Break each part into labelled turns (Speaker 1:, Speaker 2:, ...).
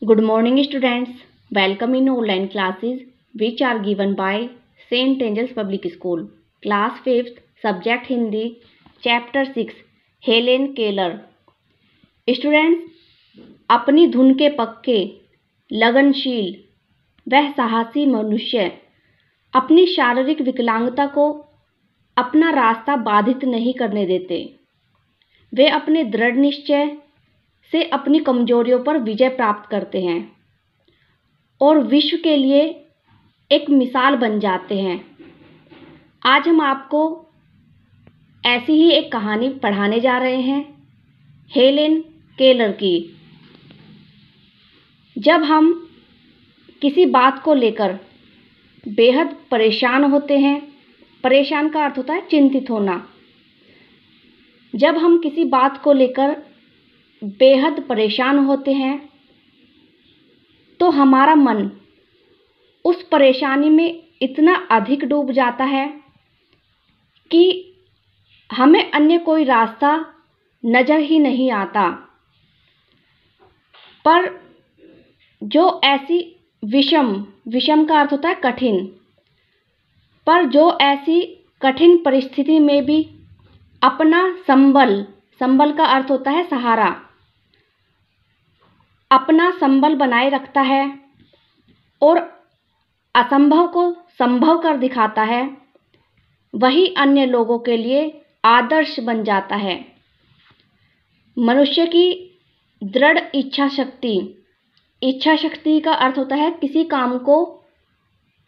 Speaker 1: Good morning, students. Welcome in online classes which are given by St. Angel's Public School. Class 5th, Subject Hindi, Chapter 6, Helen Keller. Students, अपनी धुन के पक्के, लगनशील वह साहसी मनुष्य अपनी शारीरिक विकलांगता को अपना रास्ता बाधित नहीं करने देते. वे अपने दृढ़ निश्चय से अपनी कमजोरियों पर विजय प्राप्त करते हैं और विश्व के लिए एक मिसाल बन जाते हैं. आज हम आपको ऐसी ही एक कहानी पढ़ाने जा रहे हैं, हेलेन केलर की. जब हम किसी बात को लेकर बेहद परेशान होते हैं, परेशान का अर्थ होता है चिंतित होना. जब हम किसी बात को लेकर बेहद परेशान होते हैं तो हमारा मन उस परेशानी में इतना अधिक डूब जाता है कि हमें अन्य कोई रास्ता नज़र ही नहीं आता. पर जो ऐसी विषम का अर्थ होता है कठिन, पर जो ऐसी कठिन परिस्थिति में भी अपना संबल का अर्थ होता है सहारा, अपना संबल बनाए रखता है और असंभव को संभव कर दिखाता है, वही अन्य लोगों के लिए आदर्श बन जाता है. मनुष्य की दृढ़ इच्छा शक्ति का अर्थ होता है किसी काम को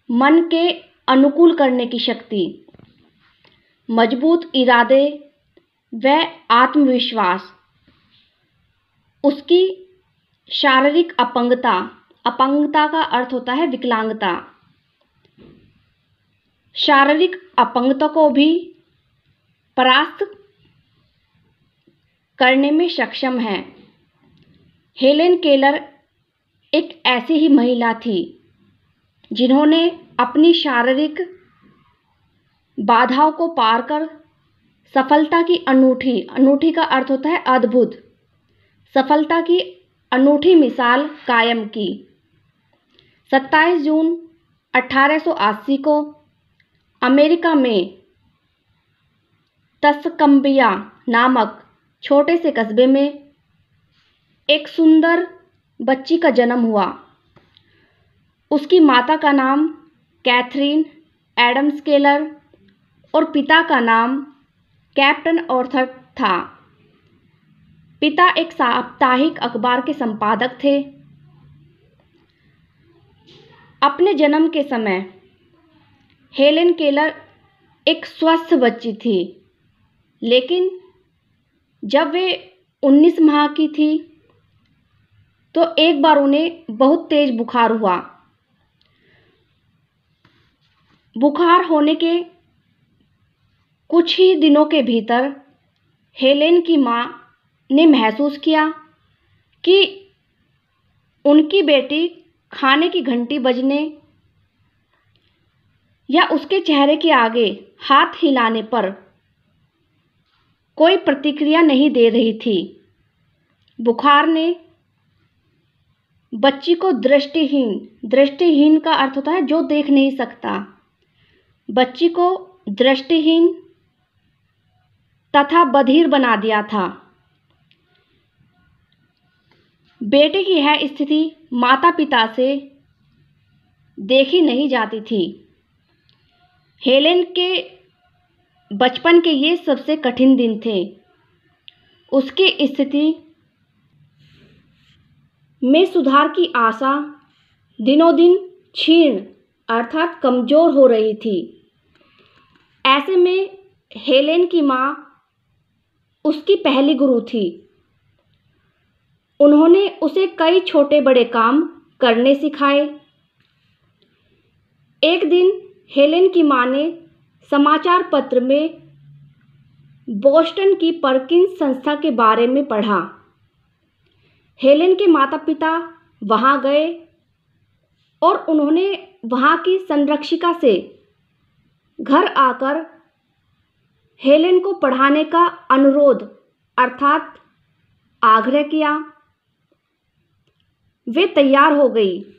Speaker 1: मन के अनुकूल करने की शक्ति, मजबूत इरादे व आत्मविश्वास. उसकी शारीरिक अपंगता का अर्थ होता है विकलांगता. शारीरिक अपंगता को भी परास्त करने में सक्षम है. हेलेन केलर एक ऐसी ही महिला थी जिन्होंने अपनी शारीरिक बाधाओं को पार कर सफलता की अनूठी का अर्थ होता है अद्भुत, सफलता की अनूठी मिसाल कायम की. 27 जून 1880 को अमेरिका में तस्कम्बिया नामक छोटे से कस्बे में एक सुंदर बच्ची का जन्म हुआ. उसकी माता का नाम कैथरीन एडम्स केलर और पिता का नाम कैप्टन आर्थर था. पिता एक साप्ताहिक अखबार के संपादक थे. अपने जन्म के समय हेलेन केलर एक स्वस्थ बच्ची थी, लेकिन जब वे 19 माह की थी तो एक बार उन्हें बहुत तेज बुखार हुआ. बुखार होने के कुछ ही दिनों के भीतर हेलेन की माँ ने महसूस किया कि उनकी बेटी खाने की घंटी बजने या उसके चेहरे के आगे हाथ हिलाने पर कोई प्रतिक्रिया नहीं दे रही थी. बुखार ने बच्ची को दृष्टिहीन का अर्थ होता है जो देख नहीं सकता, बच्ची को दृष्टिहीन तथा बधिर बना दिया था. बेटे की यह स्थिति माता पिता से देखी नहीं जाती थी. हेलेन के बचपन के ये सबसे कठिन दिन थे. उसकी स्थिति में सुधार की आशा दिनों दिन क्षीण अर्थात कमजोर हो रही थी. ऐसे में हेलेन की माँ उसकी पहली गुरु थी. उन्होंने उसे कई छोटे बड़े काम करने सिखाए. एक दिन हेलेन की माँ ने समाचार पत्र में बोस्टन की परकिंस संस्था के बारे में पढ़ा. हेलेन के माता पिता वहां गए और उन्होंने वहां की संरक्षिका से घर आकर हेलेन को पढ़ाने का अनुरोध अर्थात आग्रह किया. वे तैयार हो गई।